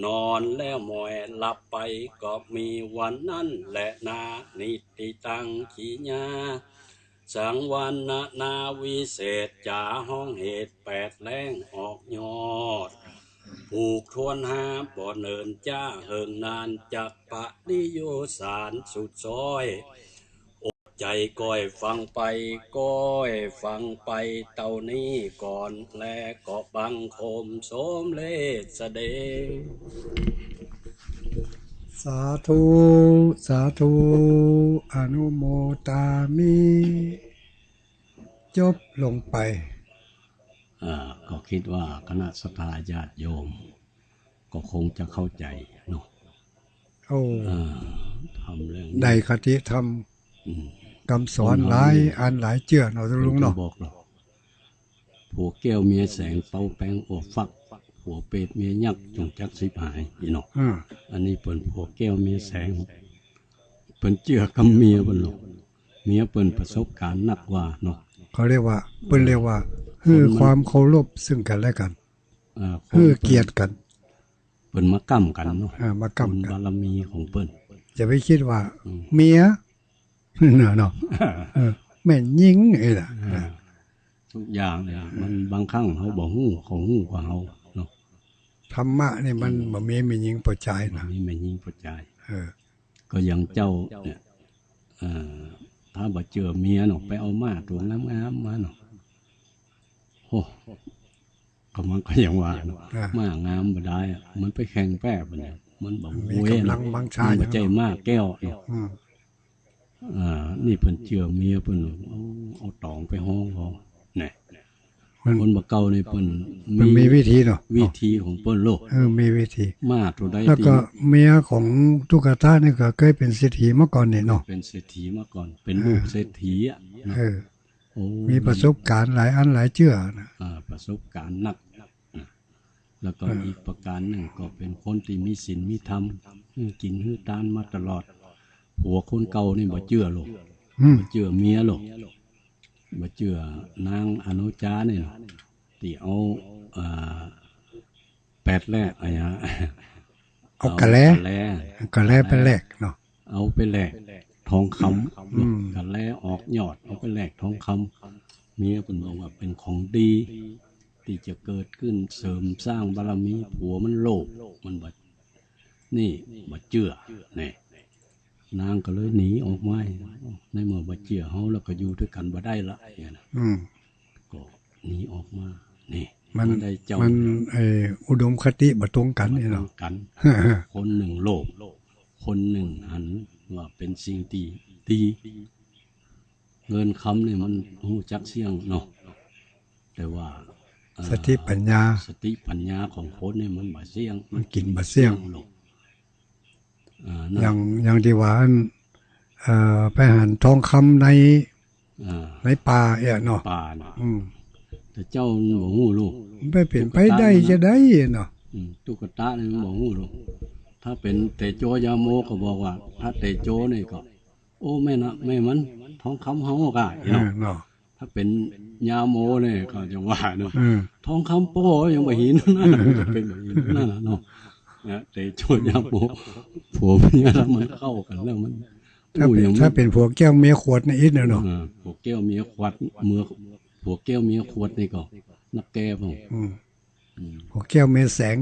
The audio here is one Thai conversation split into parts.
นอนแล้วมอยหลับไปก็มีวันนั้นแหละนานิติตังขีญาสังวันนาวิเศษจ่าห้องเหตุแปดแรงออกยอดผูกทวนหาบ่เนินจ้าเหิงนานจากปะนิโยสารสุดซอยใจก้อยฟังไปก้อยฟังไปเต่านี้ก่อนแลก็บังคมโสมเลสเดสาธุสาธุอนุโมทามิจบลงไปก็คิดว่าคณะสัตยาติโยมก็คงจะเข้าใจเนาะทำเรื่องได้คติธรรมคำสอนหลายอันหลายเจื่อเนาะลุงเนาะบอกหรอกผัวแก้วเมียแสงเตาแป้งโอฟักผัวเป็ดเมียยักษ์จงจักสิบหายอีเนาะอันนี้เป็นผัวแก้วเมียแสงเป็นเจื่อกำเมียบนโลกเมียเป็นประสบการณ์หนักกว่าเนาะเขาเรียกว่าเป็นเรียกว่าคือความเคารพซึ่งกันและกันคือเกียรติกันเป็นมากั้มกันเนาะมากั้มกันบารมีของเปิ้นจะไปคิดว่าเมียเนาะแม่ยิงไอ้ล่ะทุกอย่างเนี่ยมันบางครั้งเขาบอกฮู้ของฮู้กว่าเขาเนาะธรรมะนี่มันบ่มีแม่ยิงปอใจนะมีแม่ยิงปอใจก็อย่างเจ้าเนี่ยถ้าบ่เจอเมียเนาะไปเอามาตัวงามๆมาเนาะโอ้ก็มันก็อย่างว่าเนาะมางามบ่ได้มันไปแข่งแป้บ่เนี่ยมันบ่มีกำลังบังชาบ่ใจมากแก้วเนาะนี่เพิ่นเจือเมียเพิ่นเอาตองไปห้องเขาเนี่ยคนบ่เก่านี่เพิ่นมีวิธีเนาะวิธีของเพิ่นโลกมีวิธีมาตัวใดแล้วก็เมียของตุ๊กตานี่ก็เคยเป็นเศรษฐีมาก่อนนี่เนาะเป็นเศรษฐีมาก่อนเป็นลูกเศรษฐีอ่ะมีประสบการณ์หลายอันหลายเจื่อนะประสบการณ์หนักแล้วก็อีกประการหนึ่งก็เป็นคนที่มีศีลมีธรรมกินหื้อตานมาตลอดผัวคนเก่านี่บ่เจื่อหรอกบ่เจื่อเมียหรอกบ่เจื่อนางอนุจาเนี่ยที่เอาแปดแรกอะไรฮะเอากะแลไปแลกเนาะเอาไปแลกทองคำกะแลออกยอดเอาไปแลกทองคำเมียเป็นบอกว่าเป็นของดีที่จะเกิดขึ้นเสริมสร้างบารมีผัวมันโลภมันบ่นี่บ่เจื่อเนี่ยนางก็เลยหนีออกมาในเมื่อบ่เจื่อเฮาแล้วก็อยู่ด้วยกันบ่ได้ละอย่างนั้นก็หนีออกมานี่มันได้เจ้ามันอุดมคติบ่ตรงกันนี่เนาะกันคนหนึ่งโลภคนหนึ่งหันว่าเป็นสิ่งที่ดีเงินคำนี่มันฮู้จักเสี่ยงเนาะแต่ว่าสติปัญญาของคนนี่มันบ่เสี่ยงมันกินบ่เสี่ยงอย่างที่ว่าไปหันทองคำในป่าเนาะป่าแต่เจ้าบ่ฮู้ลูกไปเป็นไปได้จะได้เนาะตุ๊กตานี่บ่ฮู้ลูกถ้าเป็นเตโจยาโมก็บอกว่าถ้าเตโจนี่ก็โอ้แม่นะแม่มันทองคำเฮาก็เนาะถ้าเป็นยาโมนี่ก็จังว่าเนาะทองคำโป้ยังบ่เห็นนั่นเป็นแบบนี้นั่นน่ะเนาะเตโจยาโมผัวเมียแล้วมันเข้ากันแล้วมันถ้าเป็นพวกแก้วเมียขวดนี่อีกเนาะพวกแก้วเมียขวดพวกแก้วเมียขวดนี่ก็นักแก้บ่พวกแก้วเมียแสง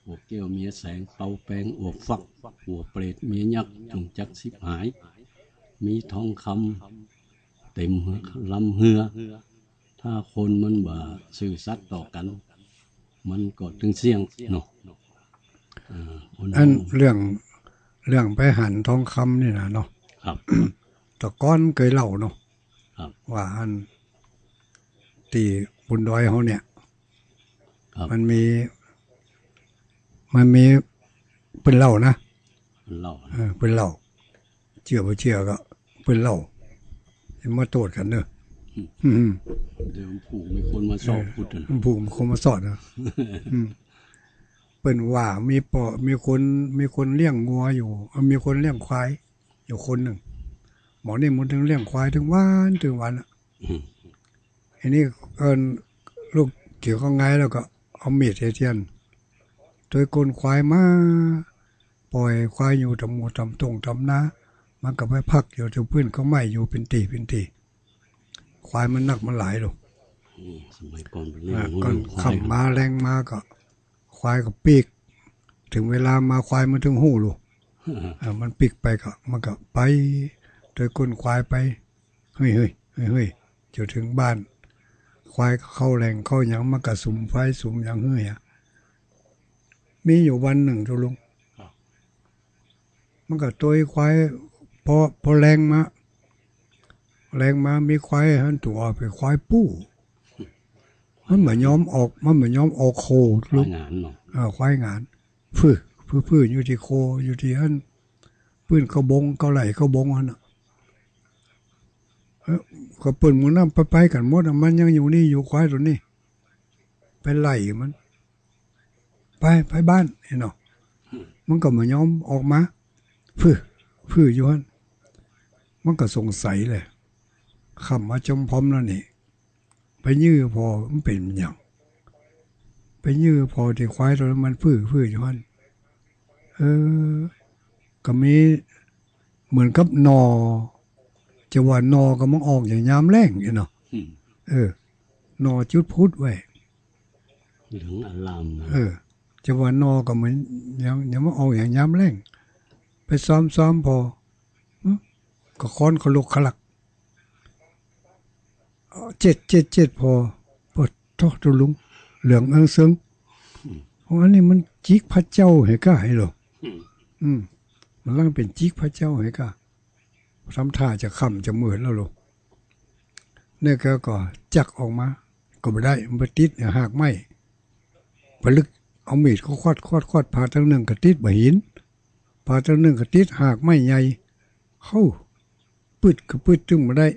หัวเกี้ยวเมียแสงเตาแปงอวบฟักหัวเปรตเมียยักษ์จงจักสิบหายมีทองคำเต็มลำเหือถ้าคนมันบ่ซื่อสัตย์ต่อกันมันก็ถึงเสี่ยงเนาะอันเรื่องไปหันทองคำนี่นะเนาะครับตะก้อนเคยเล่าเนาะว่าอันตีบุญดอยเขาเนี่ยมันมีเป็นเหล้านะเป็นเหล้าเชื่อบ่เชื่อก็เป็นเหล้ามาโตดกันเนอะเดี๋ยวผูกมีคนมาสอบพูดกันผูกมีคนมาสอนนะเป็นว่ามีคนเลี้ยงงัวอยู่มีคนเลี้ยงควายอยู่คนหนึ่งหมอนี่มันถึงเลี้ยงควายถึงวันอ่ะอันนี้ลูกเกี่ยวข้องไงแล้วก็เอามีดเทียน โดยคนควายมาปล่อยควายอยู่ตำหมูตำตรงตำนามันก็ไปพักอยู่ที่พื้นก็ไม่อยู่เป็นตีควายมันหนักมันหลายหรอกสมัยก่อนเป็นเรื่องก่อนขับมาแรงมาก็ควายก็ปีกถึงเวลามาควายมันถึงหูลูกมันปีกไปก็มันก็ไปโดยคนควายไปเฮ้ยจนถึงบ้านควายเข้าแรงเข้าหยังมันก็สุมไฟสุมหยังเฮ้ยมีอยู่วันหนึ่งทุลุงมันก็ตัวควายพอแรงมามีควายหันตัวไปควายปู้มันเหมือนย้อมออกโคลุงควายงานฟื้ออยู่ที่โคอยู่ที่อันปืนเขาบงเขาไหลเขาบงอันน่ะก็ปืนหมูน้ำไปกันหมดมันยังอยู่นี่อยู่ควายตัวนี้ไปไล่มันไปบ้านเห็นเนาะมันก็เหมือนย้อมออกมาฟื้ออยู่ฮั่นมันก็สงสัยเลยขับมาจมพร้อมแล้วนี่ไปยื้อพอมันเป็นอย่างไปยื้อพอที่ควายตัวนั้นมันฟื้ออยู่ฮั่นก็มีเหมือนกับนอจะว่านอก็มันออกอย่างยามแรงเนาะนอจุดพุทธไว้เหลืองอลามจะว่านอก็เหมือนยังมันออกอย่างยามแรงไปซ้อมพอก็ค้อนเขาลุกขลักเจ็ดพอปวดท้อตุลุงเหลืองซึ้งเพราะอันนี้มันจิกพระเจ้าให้ก้าให้หรอมันร่างเป็นจิกพระเจ้าให้ก้าทำท่าจะค่ำจะมืดแล้วหรอเนี่ยก็จักออกมาก็ไม่ได้มันไปติดหากไม่ไปลึกเอามีดเขาคอดผ่าทั้งหนึ่งกระติดบ่หินผ่าทั้งหนึ่งกระติดหากไม่ใหญ่เข้าปืดจึงมาได้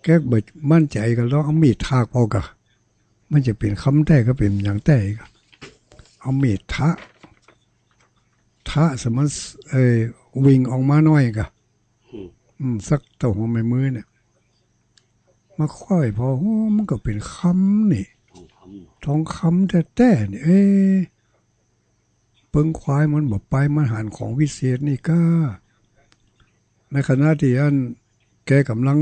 แก้เบิดมั่นใจกันแล้วเอามีดทากออกกะมันจะเป็นคำแต่ก็เป็นอย่างแต่ก็เอามีดทะสมมติวิ่งออกมาหน่อยกะสักตัวหัวไม่มือเนี่ยมาค่อยพอมันก็เป็นคำนี่ทองคำแต่นี่เปิ้งควายมันบอกไปมันหันของวิเศษนี่ก็ในขณะที่อันแกกำลัง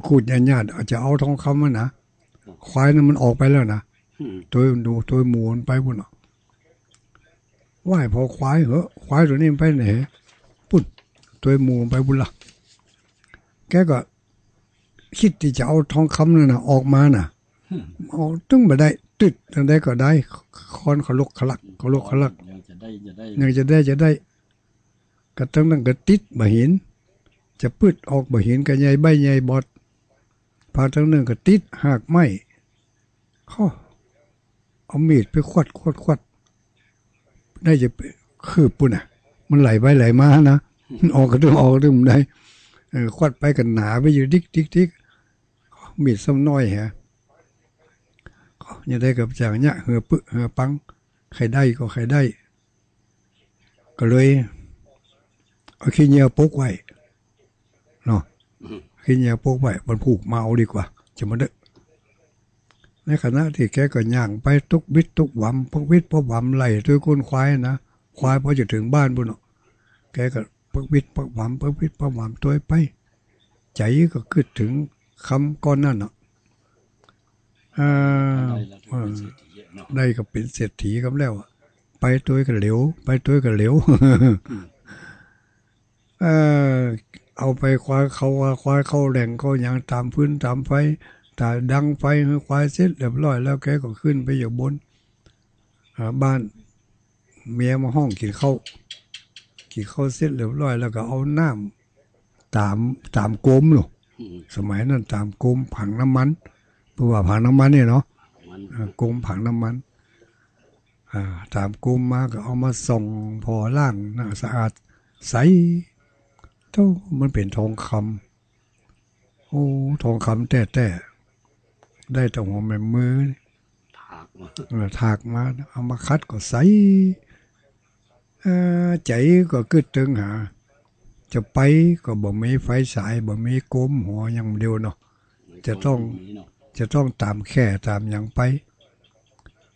ขูดญาติอาจจะเอาทองคำมันนะควายนั้นมันออกไปแล้วนะตัวหมูมันไปบุญอ่ะว่ายพอควายควายตัวนี้ไปไหนปุ๊บตัวหมูไปบุญละแกก็คิดที่จะเอาทองคำนั่นนะออกมาน่ะเอาตึ้งมาได้ติดตั้งได้ก็ได้คอนเขาลุกขลักยังจะได้ก็ตั้งนั่งก็ติดบ่เห็นจะปืดออกบ่เห็นก็ใหญ่ใบใหญ่บอดพาทั้งหนึ่งก็ติดหากไม้ข้อเอามีดไปขวัดได้จะคือปุ่นอ่ะมันไหลไปไหลมานะออกก็ต้องมันได้ขวัดไปกันหนาไปอยู่ดิกมีดซ้ำน้อยฮะอย่าได้กับจากเนี้ยเหือปังใครได้ก็ใครได้ก็เลยเอาขี้เหนียวปกไว้เนาะขี้เหนียวปกไว้มันผูกมาเอาดีกว่าจะมาเด้อในขณะที่แกก็ย่างไปทุกวิททุกหวำพกวิทพกหวำไหลด้วยก้นควายนะควายพอจะถึงบ้านบุญเนาะแกก็พกวิทพกหวำตัวไปใจก็คิดถึงคำก้อนนั่นเนาะได้ก็เป็นเศรษฐีกันแล้วไปตัวกันเหลวเอาไปควายเข้าแหล่งก็ยังตามพื้นตามไฟแต่ดังไฟให้ควายเสร็จเรียบร้อยแล้วแกก็ขึ้นไปอยู่บนบ้านเมียมาห้องกินข้าวเสร็จเรียบร้อยแล้วก็เอาน้ำตามโกมหรอสมัยนั้นตามโกมผังน้ำมันเพราะว่าผังน้ำมันเนี่ยเนาะโกมผังน้ำมันตามโกมมาก็เอามาส่งพอล่างน่าสะอาดใสเท่ามันเป็นทองคำโอ้ทองคำแต่ได้แต่หัวแม่มือถากมาเอามาคัดก็ใสใจก็กึดตึงหาจะไปก็บ่มีไฟฉายบ่มีโกมหัวอย่างเดียวเนาะจะต้องตามแค่ตามอย่างไป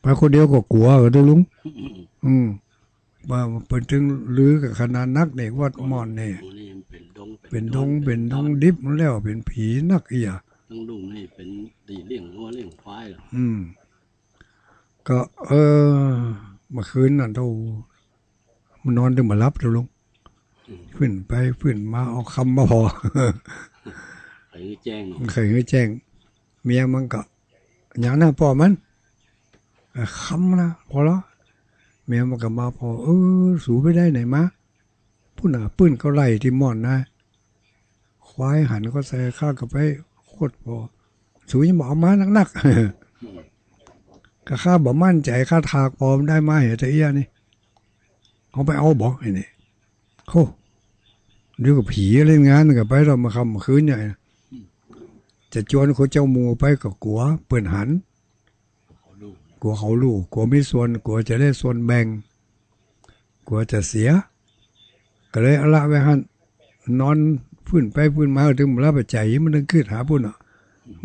ไปคนเดียวก็กลัวก็ได้ลุงว่ามันเป็นถึงลือกับขนาดนักเนี่ยวัดมอนเนี่ยเป็นดงดิบมันแล้วเป็นผีนักอีอ่ะต้องลุงนี่เป็นตีเลี้ยงวัวเลี้ยงควายหรอก็เมื่อคืนนั่นเรามันนอนดึงมารับเราลุงขึ้นไปขึ้นมาเอาคำมาพอเคยแจ้งเมียมันก็อย่างนั้นพอมันคำนะพอแล้วเมียมันก็มาพอสูไปได้ไหนมาพุ่นปื้นก็ไล่ที่ม่อนนะควายหันก็ใส่ข้ากับไปโคตรพอสูยังบอกมานักๆก็ข้าบอกมั่นใจข้าถากพอมได้มาเหตุเอี้ยนี่เขาไปเอาบอกไอ้นี่โอ้เดี๋ยวกับผีเล่นงานกับไปเรามาคำคืนใหญ่จะชวนเขาเจ้ามูไปก็กลัวเปิ่นหันกลัวเขาลูกกลัวไม่ส่วนกลัวจะได้ส่วนแบ่งกลัวจะเสียก็เลยเอาละไว้หันนอนพื้นไปพื้นมาถึงมาละปัจจัยมันนึงขึ้นหาพุ่น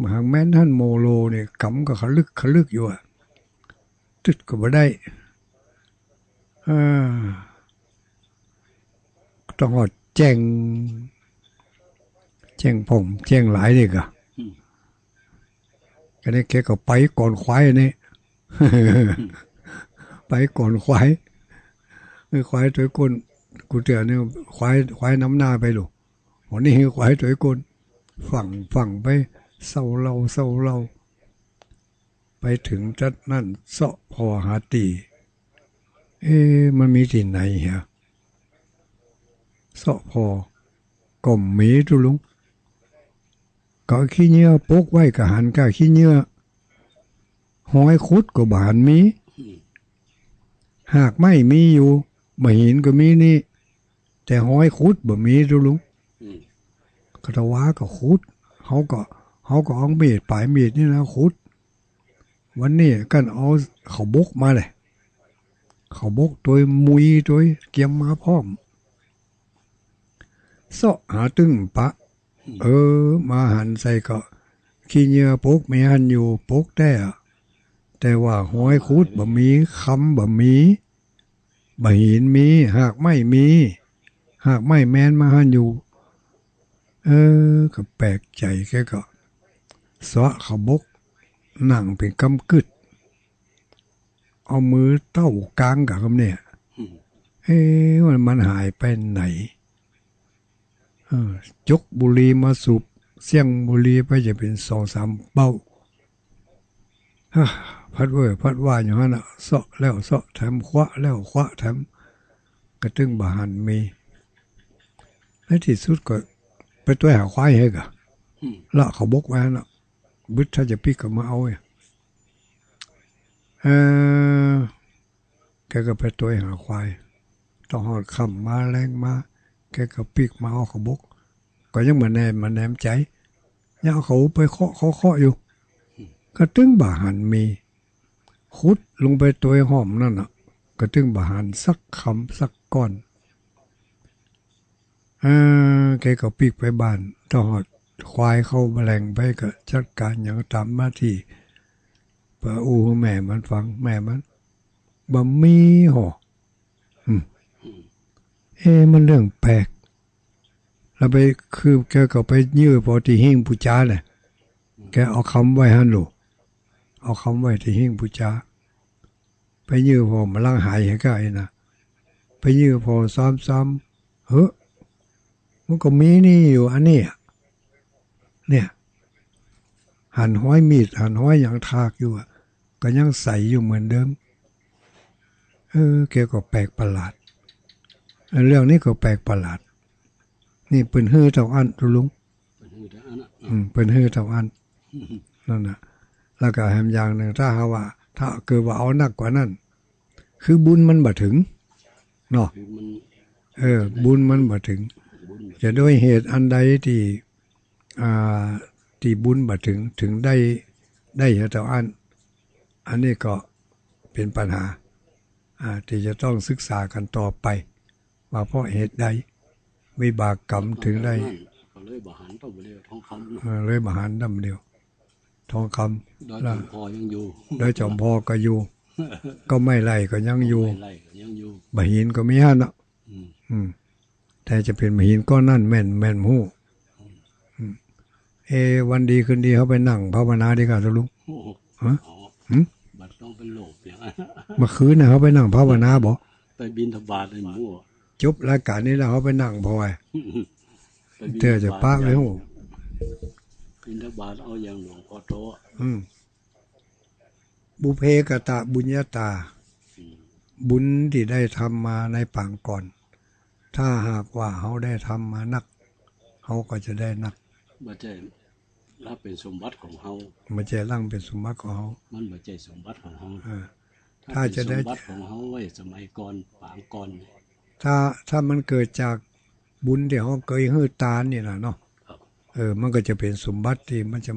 มาหางแม่นท่านโมโลเนี่ยกำก็ขลึกอยู่ตึดก็บ่ได้ต้องหอดแจ้งผมแจ้งหลายเลยก็ได้แกก็ไปก่อนควายนี่ไปก่อนควายตัวก้นกูเตือนเนี่ยควายน้ำหน้าไปหรอวันนี้ควายตัวก้นฝั่งไปเศร้าเราไปถึงจัดนั่นเสาะพอหาตีมันมีที่ไหนเหรอเสาะพอก่อมมีทุลุงก็ขี้เนื้อปกไว้กับหันกับขี้เนื้อห้อยคุดก็บานมีหากไม่มีอยู่ไม่เห็นก็มีนี่แต่ห้อยคุดบ่มีทุลุงกระวาก็คุดเขาก็เอาเมีดปลายเมีดนี่นะคุดวันนี้กันเอาเขาบกมาเลยเขาบกตัวมุยตัวเกียมมาพร้อมเสาะหาตึงปะมาหันใส่ก็ขี้เหงื่อปกไม่หันอยู่ปกแต่ว่าห้อยคุดบ่มีคำบ่มีบ่หินมีหากไม่มีหากไม่แมนมาหันอยู่ก็แปลกใจแกก็เสาะเขาบกนั่งเป็นกำกึดเอามือเต้ากลางกับคำเนี่ยมันหายไปไหนจกบุหรี่มาสูบเสียงบุหรี่ไปจะเป็น2-3 เบ้าพัดว่าอย่างนั้นเสาะแล้วเสาะแถมคว้าแล้วคว้าแถมกระตึงบาหันมีและที่สุดก็ไปตัวหาควายให้กะละเขาบกไว้นะบึ้ดถ้าจะพิกก็มาเอาแกก็ไปตัวหาควายต้องหอดคำมาแรงมาแกก็ปีกมาเอาเขาบกก็ยังมาแนมใจยังเอาเขาไปเคาะอยู่ก็ตึงบาหันมีขุดลงไปตัวหอมนั่นก็ตึงบาหันสักคำสักก้อนแกก็ปีกไปบ้านต้องหอดควายเข้าแมลงไปก็จัดการอย่างตามหน้าที่ปะอูแม่มันฟังแม่มันบ่มีหอมันเรื่องแปลกแล้วไปคือแกก็ไปยื้อพอที่หิ้งปูจาเลยแกเอาคำไว้ฮันโหลเอาคำไว้ที่หิ้งปูจาไปยื้อพอมาล่างหายให้ก็ไอ้นะไปยื้อพอซ้ำมันก็มีนี่อยู่อันนี้เนี่ยหันห้อยมีดหันห้อยอย่างทากอยู่ก็ยังใส่อยู่เหมือนเดิมแกก็แปลกประหลาดเรื่องนี้ก็แปลกประหลาดนี่เป็นฮือเท่าอันทุลุงเป็นฮือเท่าอันนั่นนะแล้วก็แถมอย่างหนึ่งถ้าเกิดว่าเอาหนักกว่านั้นคือบุญมันบ่ถึงเนาะบุญมันบ่ถึงจะด้วยเหตุอันใดที่บุญบ่ถึงได้เท่าอันนี้ก็เป็นปัญหาที่จะต้องศึกษากันต่อไปว่าเพราะเหตุใดวิบากกรรมถึงได้เลยบาหันต้องเดียวทองคำเลยบาหันดำเดียวทองคำโดยจอมพอยังอยู่โดยจอมพอก็อยู่ ก็ไม่ไล่ก็ยังอยู่ ไม่ไล่ก็ยังอยู่ บะหินก็มีหั่นเนาะแต่จะเป็นบะหินก้อนนั่นแม่นฮู้วันดีคืนดีเขาไปนั่งภาวนาดีกว่าลุงฮะบัดต้องเป็นโลภอย่างนั้น เมื่อคืนน่ะเขาไปนั่งภาวนาบ่ ไปบิณฑบาตในหมู่ จบรายการนี้แล้วเขาไปนั่งพอไว้เธอจะปากเลยฮู้บิณฑบาตเอาอย่างหลวงพ่อโตบุเพกตะบุญญาตาบุญที่ได้ทำมาในปางก่อนถ้าหากว่าเขาได้ทำมานักเขาก็จะได้นักบ่ใช่รับเป็นสมบัติของเฮามันจะร่างเป็นสมบัติของเขามันบ่ใช่สมบัติของเฮาถ้าจะได้สมบัติของเฮาไว้สมัยก่อนปางก่อนถ้ามันเกิดจากบุญที่เขาเคยฮื้อตาลนี่ล่ะเนาะมันก็จะเป็นสมบัติที่มันจะ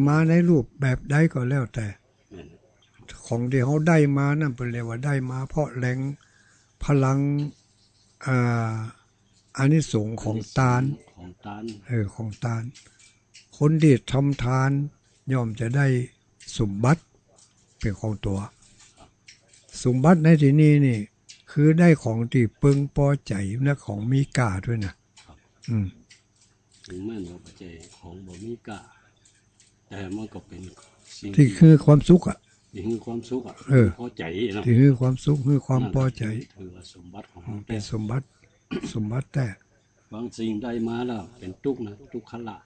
มาในรูปแบบใดก็แล้วแต่ของที่เขาได้มานั่นเป็นเรียกว่าได้มาเพราะแรงพลังอานิสงส์ของตาลของตาลคนที่ทำทานย่อมจะได้สมบัติเป็นของตัวสมบัติในที่นี้นี่คือได้ของที่เปิงพอใจและของมีค่าด้วยนะถึงแม้ว่าบ่ใช่ของบ่มีค่าแต่มันก็เป็นสิ่งที่คือความสุขอ่ะที่คือความสุขอ่ะพอใจเนาะที่คือความสุขคือความพอใจถือว่าสมบัติของเป็นสมบัติแต่บางสิ่งได้มาแล้วเป็นทุกข์นะทุกขละ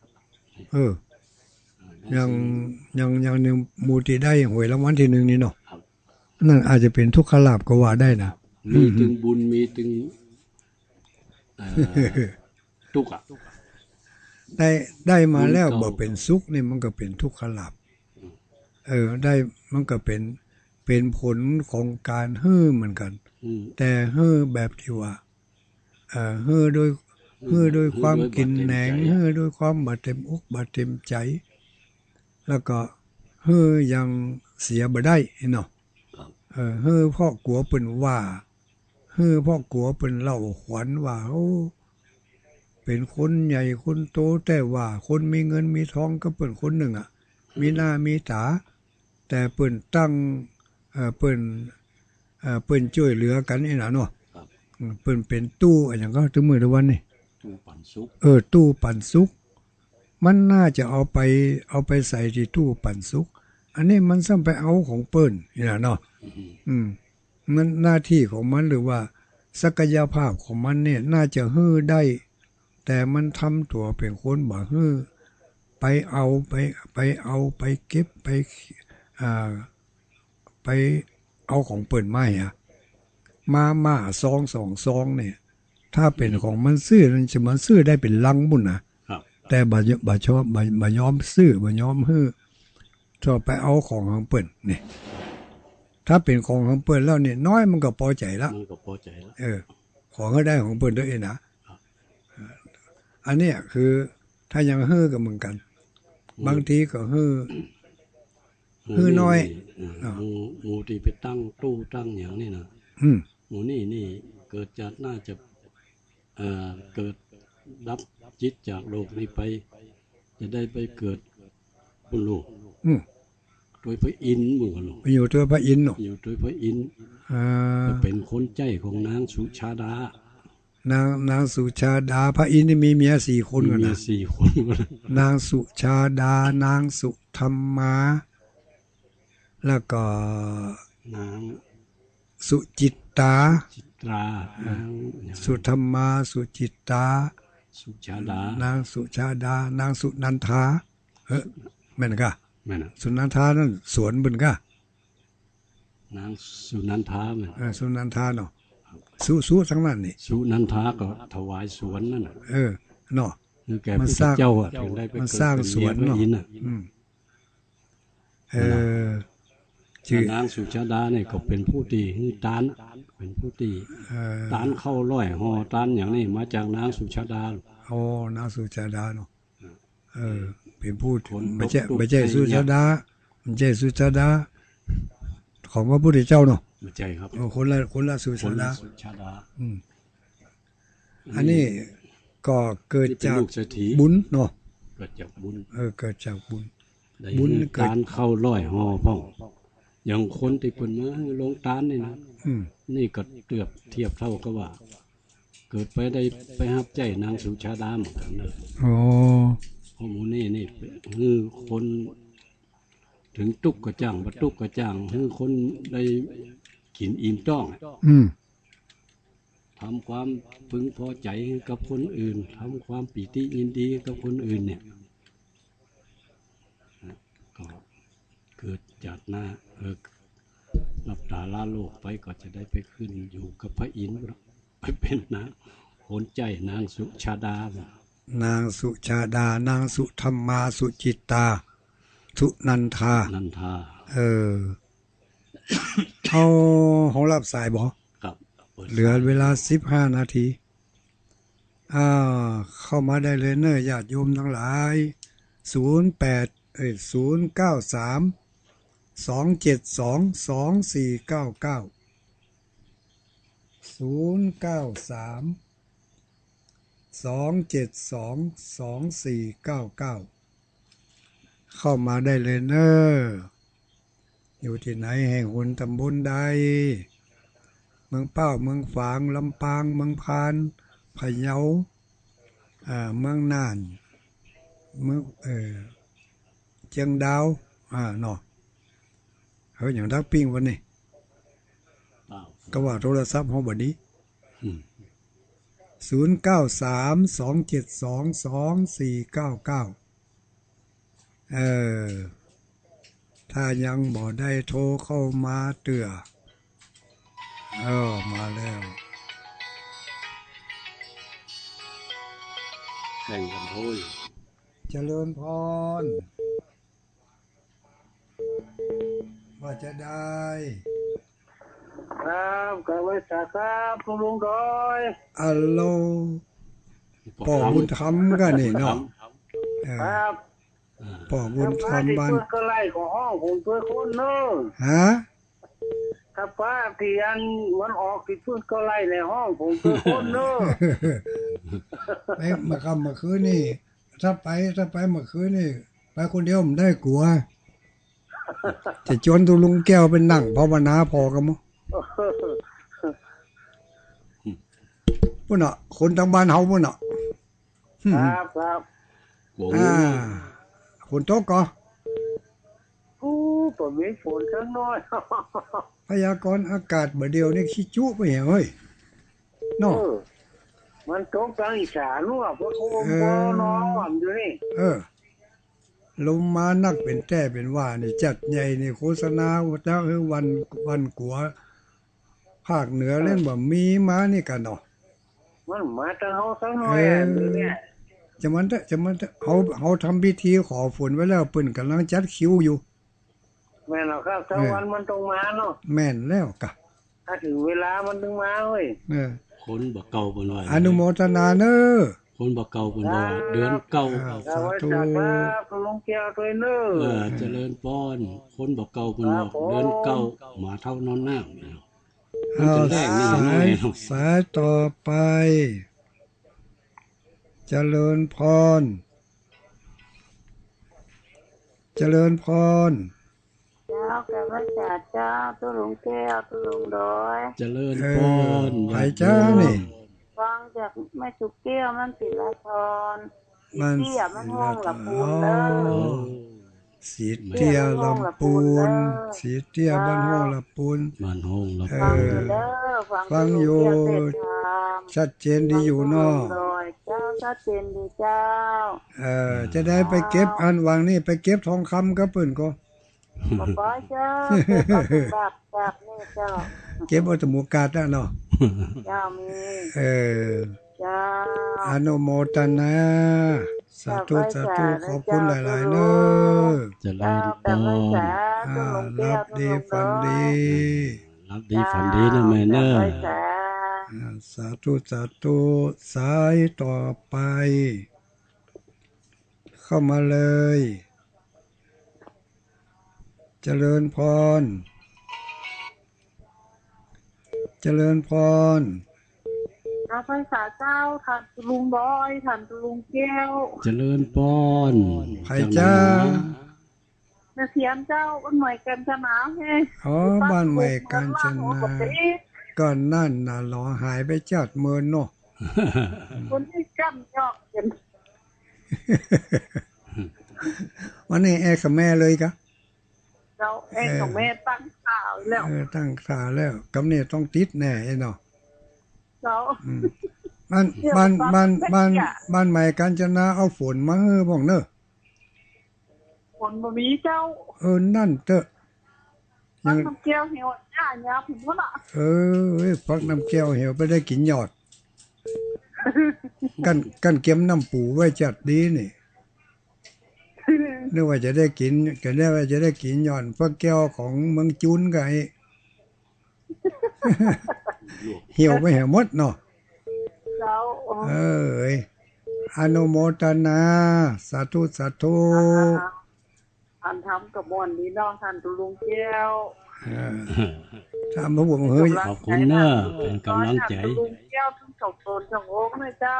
ยังในมูติได้หวยรางวัลที่1นี่เนาะนั่นอาจจะเป็นทุกขลาภก็ว่าได้นะมีถึงบุญมีถึงทุกข์ได้มาแล้วบ่เป็นสุขนี่มันก็เป็นทุกขลาภได้มันก็เป็นผลของการเฮ้อเหมือนกันแต่เฮ้อแบบที่ว่าเฮ้อโดยความกินแหนงเฮ้อโดยความบาดเต็มอกบาดเต็มใจแล้วก็เฮ้อยังเสียบ่ได้เนาะเฮ้อพ่อกลัวเปิ้นว่าเฮ้อพ่อกลัวเปิ้นเล่าขวัญว่าโอ้เป็นคนใหญ่คนโตแต่ว่าคนมีเงินมีทองก็เปิ้นคนหนึ่งอ่ะมีหน้ามีตาแต่เปิ้นตั้งเปิ้นช่วยเหลือกันนี่นะเนาะเปิ้นเป็นตู้อะไรอย่างก็ถึงมื้อทุกวันนี่ตู้ปันสุขตู้ปันสุขมันน่าจะเอาไปใส่ที่ตู้ปันสุขอันนี้มันซ้ำไปเอาของเปิ้นนี่นะเนาะมันหน้าที่ของมันหรือว่าศักยภาพของมันเนี่ยน่าจะฮื้อได้แต่มันทำตัวเป็นคนบ่ฮื้อไปเอาไปเก็บไปเอาของเปิ้นมาอ่ะมาซองเนี่ยถ้าเป็นของมันซื้อมันจะมันซื้อได้เป็นลังบุ่นนะแต่บ่ชอบบ่ยอมซื้อบ่ยอมฮื้อชอบไปเอาของเปิ้นนี่ถ้าเป็นของเปิ้นแล้วเนี่ยน้อยมันก็พอใจแล้วของก็ได้ของเปิ้นด้วยนะอันนี้คือถ้ายังฮื้อก็เหมือนกันบางทีก็ฮื้อน้อยหมู่ที่ไปตั้งตู้ตั้งอย่างนี้นะหมู่นี่เกิดจากน่าจะเกิดรับจิตจากโลกนี้ไปจะได้ไปเกิดบุญโลกโดยพระอินทร์บุญโลกอยู่ตัวพระอินทร์เนาะอยู่โดยพระอินทร์จะเป็นคนใจของนางสุชาดานางสุชาดาพระอินทร์มีเมีย4 คนกันนะ4 คนนางสุชาดานางสุธรรมาแล้วก็นางสุจิตตาสุธรรมาสุจิตตาสุชาดานางสุชาดานางสุนันทาแม่นกะสุนันทานั่นสวนบึนกะนางสุนันทาแม่สุนันทาเนาะสุทั้งนั้นนี่สุนันทาก็ถวายสวนนั่นน่ะเนาะมันสร้างเจ้าอ่ะถึงได้ไปเกิดสร้างสวนเนาะชื่อนางสุชาดาเนี่ยก็เป็นผู้ตีตานเป็นผู้ตีตานเข้าร้อยห่อตานอย่างนี้มาจากนางสุชาดานางสุชาดาเนาะเป็นผู้ไม่ใช่สุชาดาไม่ใช่สุชาดาของพระพุทธเจ้าเนาะไม่ใช่ครับคนละสุชาดาอันนี้ก็เกิดจากบุญเนาะเกิดจากบุญเกิดจากบุญเกิดการเข้าร้อยห่อพ่อง อย่างคนที่เปิ่นมาลงตานนี่นะ อืม นี่ก็เทียบเท่ากับว่า เกิดไปได้ไปหับใจนางสุชาดาเหมือนกันนะ โอ้ ข้อมูลนี่คือคนถึงตุกกระจ่างบัตุกกระจ่างคือคนได้กินอิ่มต้อง อืม ทำความพึงพอใจกับคนอื่นทำความปีติยินดีกับคนอื่นเนี่ยก็เกิดจากหน้าหลับตาลาโลกไปก็จะได้ไปขึ้นอยู่กับพระอินทร์ไปเป็นนางโหนใจนางสุชาดานางสุชาดานางสุธรรมาสุจิตตา สุนันทา นันทา เอาของรับสายบ่ ครับ เหลือเวลา15 นาทีเข้ามาได้เลยเนอะญาติโยมทั้งหลายเข้ามาได้เลยเนอะอยู่ที่ไหนแห่งหนตำบลใดเมืองเป้าเมืองฝางลำปางเมืองพานพะเยาเมืองน่านเมืองเชียงดาวเนาะอย่างดักปิ้งวันนี้ก็ว่าโทรศัพท์เฮาบัดนี้0932722499ถ้ายังบ่ได้โทรเข้ามาเตือมาแล้วแข่งกันโห้ยเจริญพรว่าจะได้ครับกับไว้สักครับคุณลุงดอยอัลโหลพ่อบุญธรรมกันนี่เนาะครับพ่อบุญธรรมบ้านก็ไล่ของห้องผมตัวคนเนอะครับป้าที่อันวันออกที่พื้นก็ไล่ในห้องผมตัวคนเนอะไปมาคำมาคืนนี่ถ้าไปมาคืนนี่ไปคนเดียวผมได้กลัวจะชวนตุลุงแก้วเป็นนั่งภาวนาพอกันมั้งพุ่นน่ะคนทางบ้านเฮาพุ่นน่ะครับฝนตกก็ตัวมีฝนข้างน้อยพยากรณ์อากาศบ่เดียวนี่ขี้จุไปเฮ้ยเนาะมันตกทางอีสานนู่นเพราะเขาบ่น้องหวานอยู่นี่ลมมานักเป็นแต่เป็นว่านี่จัดใหญ่นี่โฆษณาว่าเจ้าวันกัวภาคเหนือเล่นบ่มีมานี่กันเนาะมันมาทางเฮาสักหน่อยเนี่ยจะมันเขาทำพิธีขอฝนไว้แล้วเปิ้นกำลังจัดคิวอยู่แม่นแล้วครับถ้าวันมันต้องมาเนาะแม่นแล้วกะถ้าถึงเวลามันต้องมาเว้ยคนบ่เก่าบ่น้อยอนุโมทนาเนอคนบ่เก่าบ่น้อยเดือนเก่าสาธุลุงแก้วด้วยเนอเจริญพรคนบ่เก่าบ่น้อยเดือนเก่ามาเท่านอนน้ำสายต่อไปเจริญพรเจ้ากับพระเจ้าตุลุงแก้วตุลุงดอยเจริญพรไผจ้านี่ฟังจากแม่สุกแก้วมันศิลาธรเตี้ยมันห้องละปูนเด้อสีเตี้ยลำปูนสีเตี้ยบ้านห้องละปูนบ้านห้องละปูนฟังอยู่ชัดเจนดีอยู่เนาะเจ้าชัดเจนดีเจ้าจะได้ไปเก็บอันวางนี่ไปเก็บทองคำก็เปิ้นก็บ่เจ้าจากนี่เจ้าเก็บเอาจมูกกาดแล้วเนาะเจ้ามีเจ้าอนุโมทนาสาธุขอบคุณหลายๆเนอะจะริญพรรับดีฝันดีนะแม่เนอะสาธุสายต่อไปเข้ามาเลยเจริญพรพระพุทธเจ้าท่านลุงบอยท่านลุงแก้วเจริญพรไผจ้า แม่เสียมเจ้าบ้านใหม่กันชนะไงอ๋อบ้านใหม่กันชนะก็นั่นน่ะหลอหายไปจัดเมินเนาะคนที่กั้นยอกกัน วันนี้แอกับแม่เลยกะเราเองกับแม่ตั้งข่าวแล้วตั้งข่าวแล้วกำเนิดต้องติดแน่ไอ้เนาะเราบ้านใหม่กันชนะเอาฝนมาเฮ้อบ้องเนอะฝนบ่มีเจ้านั่นเตอะยังน้ำแก้วเหี่ยวหญ้าหญ้าผมว่าน่ะพักน้ำแก้วเหี่ยวไปได้กินยอดกันเก็มน้ำปูไว้จัดดีนี่นึกว่าจะได้กินก็ได้ว่าจะได้กินยอดพักแก้วของเมืองจุนไงเหี่ยวไปเหี่ยวหมดเนาะอนุโมทนาสาธุสาธุท่านทำกับมวลนี้น้องท่านตุลุงแก้วทำพระบุญเฮ้ยขอบคุณเนอะเป็นกำลังใจตุลุงแก้วทั้งสองตนสององค์นะเจ้า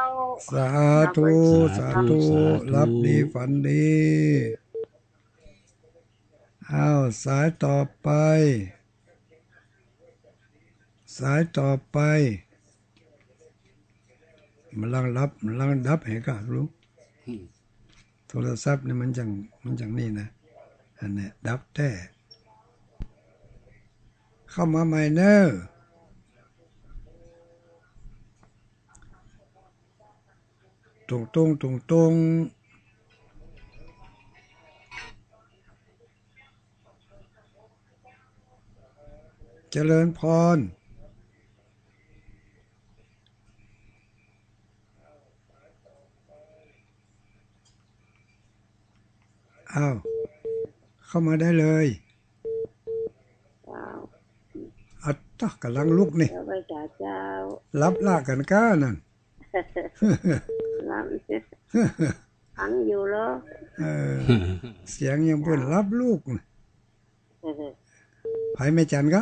สาธุสาธุรับดีฝันดีสายต่อไปมันลังดับให้กันรู้โทรศัพท์นี่มันจังนี่นะอันนี้ดับแท้เข้ามาใหม่เนอะตรงเจริญพรเข้ามาได้เลยอัตตะกำลังลุกนี่รับลากกันก้านั่นฟังอยู่แล้วเสียงยังเพิ่นรับลูกไผแม่จันก็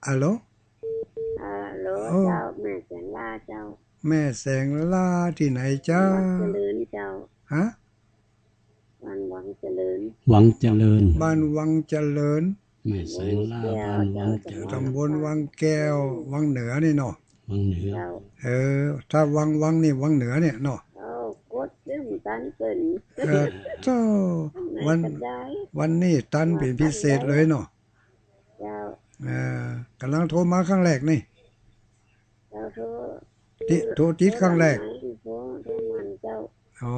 ฮัลโหลเจ้าแม่แสงล่าเจ้าแม่แสงล่าที่ไหนเจ้าเจริญเจ้าฮะบ้านวังเจริญบ้านวังเจริญแม่แสงล่าบ้านวังเจริญตำบลวังแก้ววังเหนือนี่เนาะวังเหนือถ้าวังนี่วังเหนือเนี่ยเนาะกดเรื่องตันเกินเจ้าวันนี้ตันเป็นพิเศษเลยเนาะกำลังโทรมาครั้งแรกนี่โทรติดครั้งแรกอ๋อ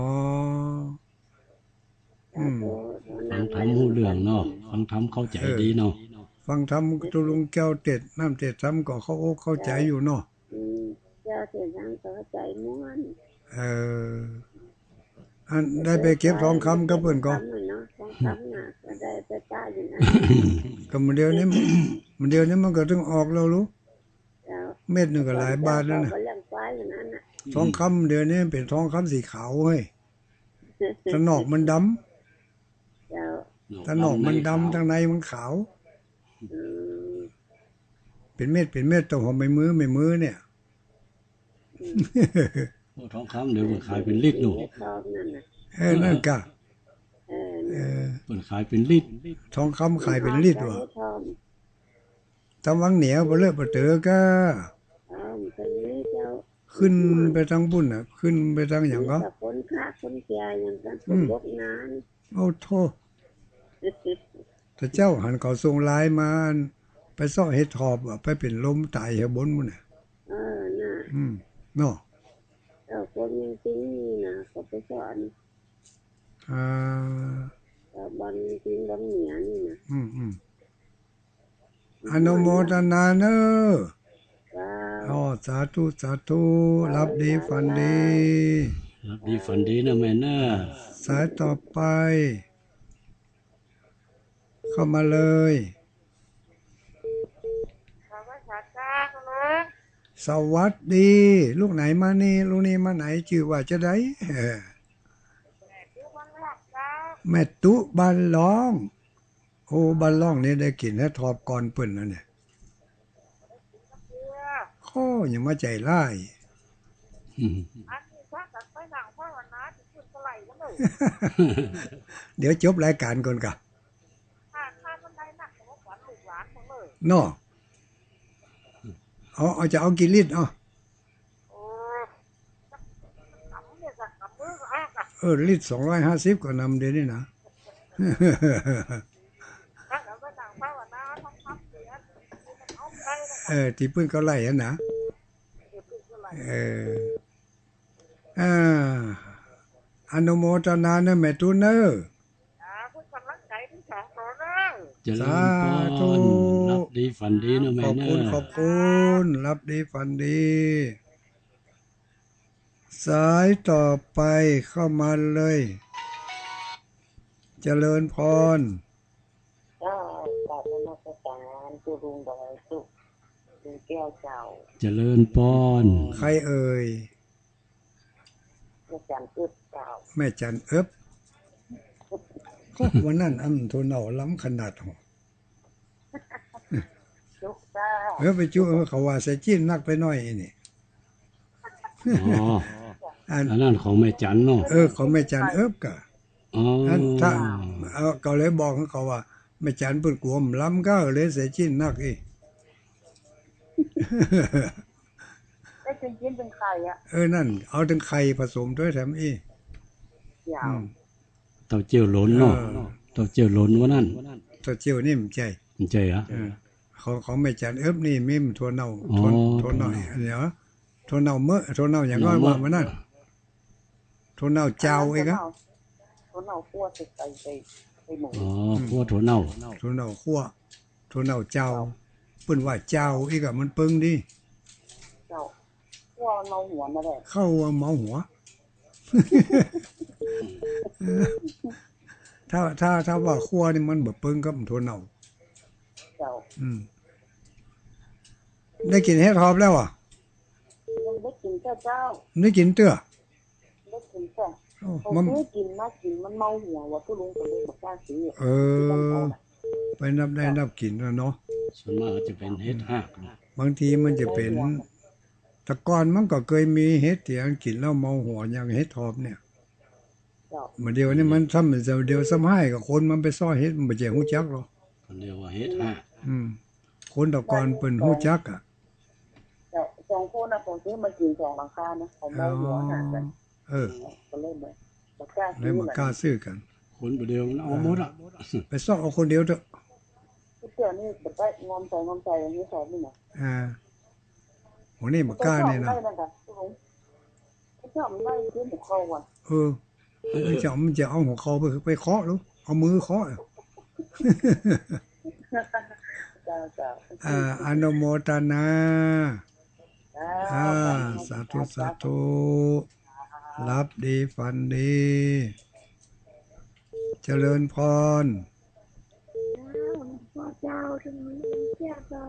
ฟังทำหูเรื่องเนาะฟังทำเข้าใจดีเนาะฟังทำตุลุงแก้วเต็ดน้ำเต็ดทำก็เข้าใจอยู่เนาะแก้วเต็ดทำก็เข้าใจม้วนอันได้ไปเก็บทองคำกับเพื่อนก็ก็มันเดียวนี้มันก็ต้องออกแล้วรู้เม็ดหนึ่งก็หลายบาทแล้วนะทองคำเดี๋ยวนี้เป็นทองคำสีขาวเฮ้ยถ้านอกมันดำถ้านอกมันดำทางในมันขาวเป็นเม็ดตัวหอมไม่มือเนี่ยทองคำเดี๋ยวมันขายเป็นลิตรหนูนั่นกะมันขายเป็นลิตรทองคำขายเป็นลิตรวะตำวังเหนียวบ่เลิกบ่เตอก็ขึ้นไปทางบุญขึ้นไปทางอย่างก็คนค้าคนเสียอย่างกันคนบกนานโอ้โธ่แต่เจ้าหันเขาส่งลายมาไปซ่อเฮ็ดทอบไปเป็นลมตายเหบนมุ่นน่ะน่ะเนาะคนยังจริงนี่นะก็ไปสอนบันจริงบันเหนียนี่นะอนุโมทนาเนอะสาธุรับดีฝันดีนะแม่เนอะสายต่อไปเข้ามาเลย สวัสดีลูกไหนมานี่ลูกนี้มาไหนชื่อว่าจะได้แม่ตุบันลองโอ้บันลองนี่ได้กินให้ทอบก่อนเปิ้นแล้วเนี่ยข้ออย่ามาใจร้าย เดี๋ยวจบรายการก่อนกะเนาะเอาจะเอากี่ลิตรลิตร250ก็นำเดี๋ยวนี้นะที่ปื้นเขาไล่นะอนุโมทนานะแม่ตูเนอร์สาธุรับดีฝันดีนะแม่เนอขอบคุณรับดีฝันดีสายต่อไปเข้ามาเลยเจริญพรก็กราบนมัสการตุลุงดอยสุขลุงแก้วเจ้าเจริญพรใครเอ่ยแม่จันอึบเจ้าแม่จันอึบวันนั้นโทนเอาล้ำขนาดหรอจุกเจ้าไปจุเขาว่าใส่จิ้นนักไปหน่อยนี่อันนั้นของแม่จันเนาะของแม่จันอึบกะถ้าเขาเลยบอกเขาว่าแม่จันเพิ่นกลัวล้ำก็เลยใส่จิ้นนักอีได้จิ้นเป็นไข่นั่นเอาถึงไข่ผสมด้วยแถมเต้าเจี้ยวหล้นเนาะเต้าเจี้ยวหล้นว่านั่นเต้าเจี้ยวนี่มันใจเหรอของแม่จันเอิบนี่มิมถั่วเน่าถั่วเน่าเนี่ยถั่วเน่าถั่วเน่าอย่างน้อยว่ามันนั่นถั่วเน่าเจ้าอีกอ่ะถั่วเน่าคั่วใส่หมูคั่วถั่วเน่าคั่วถั่วเน่าเจ้าเปิ้นว่าเจ้าอีกอ่ะมันเปิงดิเจ้าคั่วเมาหัวมาได้เข้าเมาหัวถ้าว่าคั่วนี่มันบ่เปิงกับถั่วเน่าเจ้าได้กินเฮ็ดหอมแล้วอ่ะยังได้กินเจ้าได้กินเตื้อได้กินแต่มันกินมันเมาหัวว่าผู้ลุงก็เลยบอกกล้าซื้อไปนับได้นับกินแล้วเนาะส่วนมากจะเป็นเฮ็ดหักบางทีมันจะเป็นตะกอนมันก็เคยมีเฮ็ดที่อันกินแล้วเมาหัวอย่างเฮ็ดหอมเนี่ยเมื่อเดียวนี่มันทำเดียวซ้ำให้กับคนมันไปซ่อเฮ็ดมันบ่แจ้งฮู้จักหรอกเรียกว่าเฮ็ดหักคนตะกอนเปิ้นฮู้จักอ่ะสองคนน่ะผมซื้อมากิน2หลังคานะเขาเมาหัวหากันก็เลยมากล้าซื้อกันคนเดียวเอาหมดอ่ะไปซ่อเอาคนเดียวเถอะเดี๋ยวนี้แบบได้งอมใจอย่างนี้สอนนี่นะโหนี่มากล้าเนี่ยนะชอบไม่ซื้อหมูเข้าว่ะมันจะเอาหัวเขาไปเคาะหรือเอามือเคาะอนุโมทนาสาธุรับดีฝันดีเจริญพรเจ้าถึงเจ้า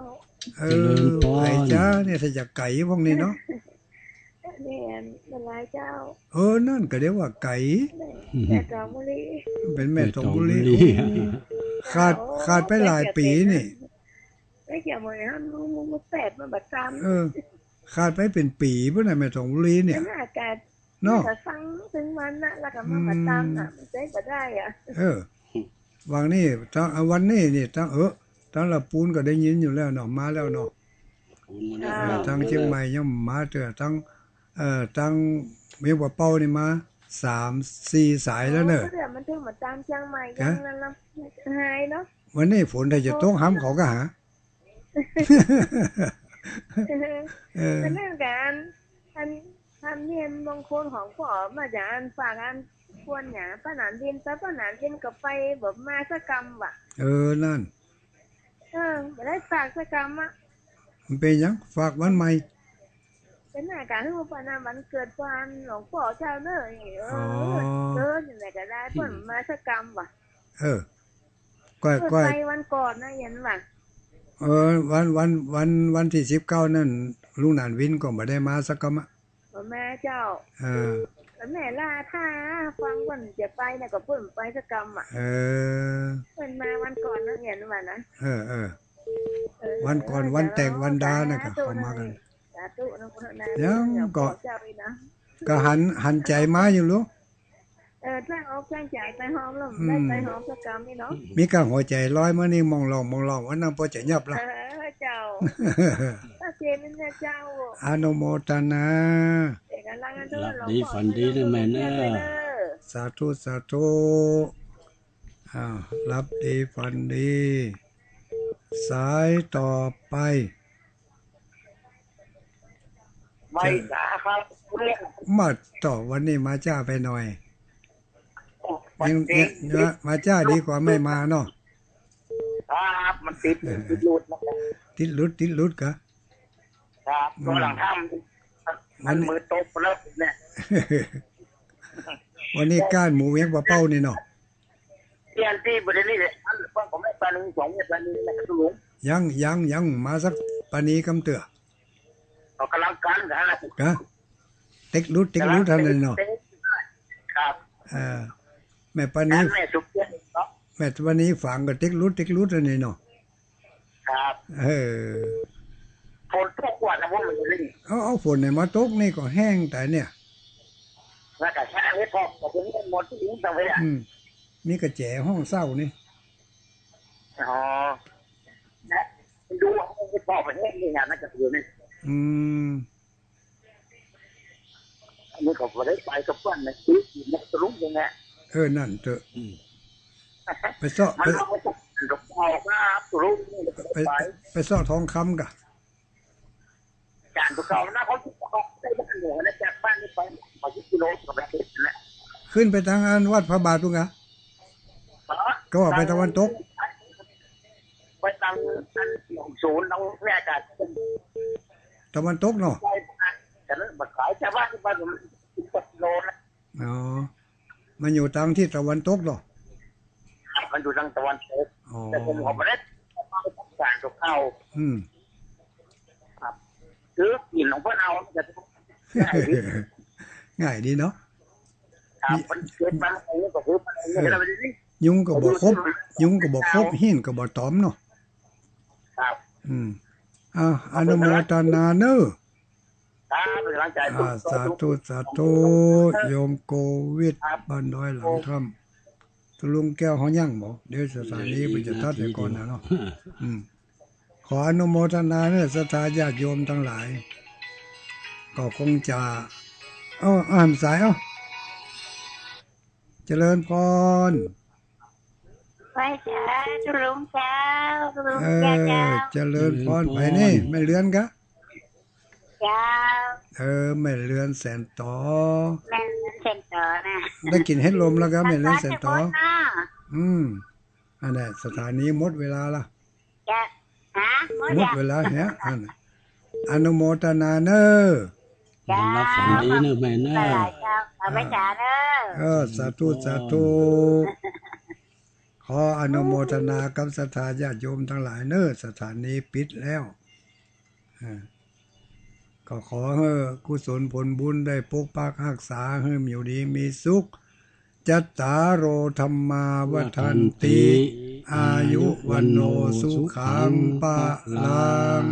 ไก่จ้าเนี่ยถ้าจะไก่พวกนี้เนาะเนี่ยเป็นไรเจ้านั่นก็เรียกว่าไก่แม่ตองบุรีเป็นแม่ตองบุรีขาดไปหลายปีนี่ไม่เกี่ยวเหมือนมันแปดมันบัดซ้ำขาดไปเป็นปีเพื่อนแม่ตองบุรีเนี่ยอากาศเนาะฟังถึงวันน่ะแล้วก็มาบัดซ้ำน่ะมันได้ก็ได้วันนี้วันนี้นี่ตั้งละปูนก็ได้ยินอยู่แล้วเนาะมาแล้วเนาะทั้งเชียงใหม่ยังมาเถอะทั้งเมียบ่เป้านี่มา3-4 สายแล้วเนอะมันถึงมาตามเชียงใหม่ยังนั่นละหายเนาะวันนี้ฝนถ้าจะตกห้ำเขาก็หาเป็นเรื่องการทำเนียนบางคนของพ่อมาจากฝากอันควรหยาป้าหนานดินป้าหนานดินกับไปแบบมาสักกรรมว่ะนั่นไม่ได้ฝากสักกรรมอ่ะมันเป็นยังฝากวันใหม่เป็นอาการที่ว่านาวันเกิดวันหลวงพ่อเจ้าเนอะอย่างไรก็ได้เพื่อนมาสักกรรมว่ะก้อยไปวันก่อนนะยันว่ะวันที่19นั่นลุงหนานวินก็ไม่ได้มาสักกรรมแม่เจ้าแม่ล่าท่าฟังวันจะไปนะก็เพิ่นไปสักกรรมอ่ะเพิ่นมาวันก่อนนั่นเห็นว่านะวันก่อนวันแต่งวันดานะก็เข้ามากันยังก็หันใจมาอยู่ลูก จ้างออกจ้างจ่ายไปหอมแล้วได้ไปหอมสักกรรมนี่เนาะมีกางหัวใจร้อยเมื่อนี้มองลองว่าน้ำพอจะยับละเจ้าถ้าเจนนี่เจ้าอนุโมทนาหลับดีฝันดีนะแม่เนอสาธุสาธุรับดีฝันดีสายต่อไปไม่จ้าครับมาต่อวันนี้มาจ้าไปหน่อยยังมาจ้าดีกว่าไม่มาเนาะครับมันติดลุดติดลุดกะครับตัวหลังทำมันมือตกแล้วเนี่ยวันนี้ก้านหมูเวียงปลาเป้านี่เนาะเรียนที่บริเวณนี้เลยผมไม่ปลาหนึ่ง2เนี่ยปลาหนึ่งในกระตุ้งยังมาสักปานีกำเตือเขากำลังกันกะเต็กลุดท่านเลยเนาะครับแม่ปานีแม่ปานีฝังกับเต็กลุดท่านเลยเนาะครับฝนตกกว่านะพวกมันจะเล่นเอาฝนเนี่ยมาตกนี่ก็แห้งแต่เนี่ยแล้วก็แช่ไว้พอแต่ตรงนี้หมดที่ดิ้งทำไว้อ่ะมีกระแจห้องเศร้านี่นะดูว่าห้องที่พ่อประเทศนี่งานน่าจะอยู่นี่อันนี้ก็ไม่ได้ไปกับเพื่อนนะซื้อกินนักรุ่งยังไงนั่นเถอะไปซ่อไปซ่อทองคำกะจานตัวเขาหน้าเขาได้บ้านเหนือนะจากบ้านนี้ไป20 กิโลกับประเทศนั่นแหละขึ้นไปทางอันวัดพระบาทตุงะก็ว่าไปตะวันตกไปทางอันศูนย์ตรงแม่กาตะวันตกเนาะแต่นั้นมาขายชาวบ้านที่บ้านผม10 กิโลนะมันอยู่ทางที่ตะวันตกเนาะมันอยู่ทางตะวันตกแต่ผมขอมาได้สารกับเขาครับซื้อกินของพวกเราจะง่ายดีเนาะมันเกิดมันอะไรก็คือมันอะไรนี่ยุงก็บอกครบหินก็บอกตอมเนาะครับอนุโมทนาเนอะเป็นกำลังใจสาธุโยมโควิดบ้านดอยหลังถ้ำตุลุงแก้วเขายั่งบอกเดี๋ยวสถานีมันจะทัดไปก่อนนะเนาะขออนุโมทนาเนอะศรัทธาญาติโยมทั้งหลายก็คงจะอ่านสายเจริญพรไปจ้าตุลุงเจ้าเจริญพรไปนี่ไม่เลือนกะเจ้าไม่เลือนแสนต่อแม่เลือนแสนต่อนะได้กินเฮ็ดลมแล้วครับไม่เลือนแสนต่ออันนี้สถานีหมดเวลาละหมดเวลาเนี้ยอนุโมทนาเนอรับฝันดีเนอะแม่เนอะไปจ้าเนอะสาธุขออนุโมทนากับศรัทธาญาติโยมทั้งหลายเนอะสถานีปิดแล้วก็ขอให้กุศลผลบุญได้ปกปักรักษาให้อยู่ดีมีสุขจัตตารโอธัมมาวัฏันติอายุวันโนสุขังปะลัง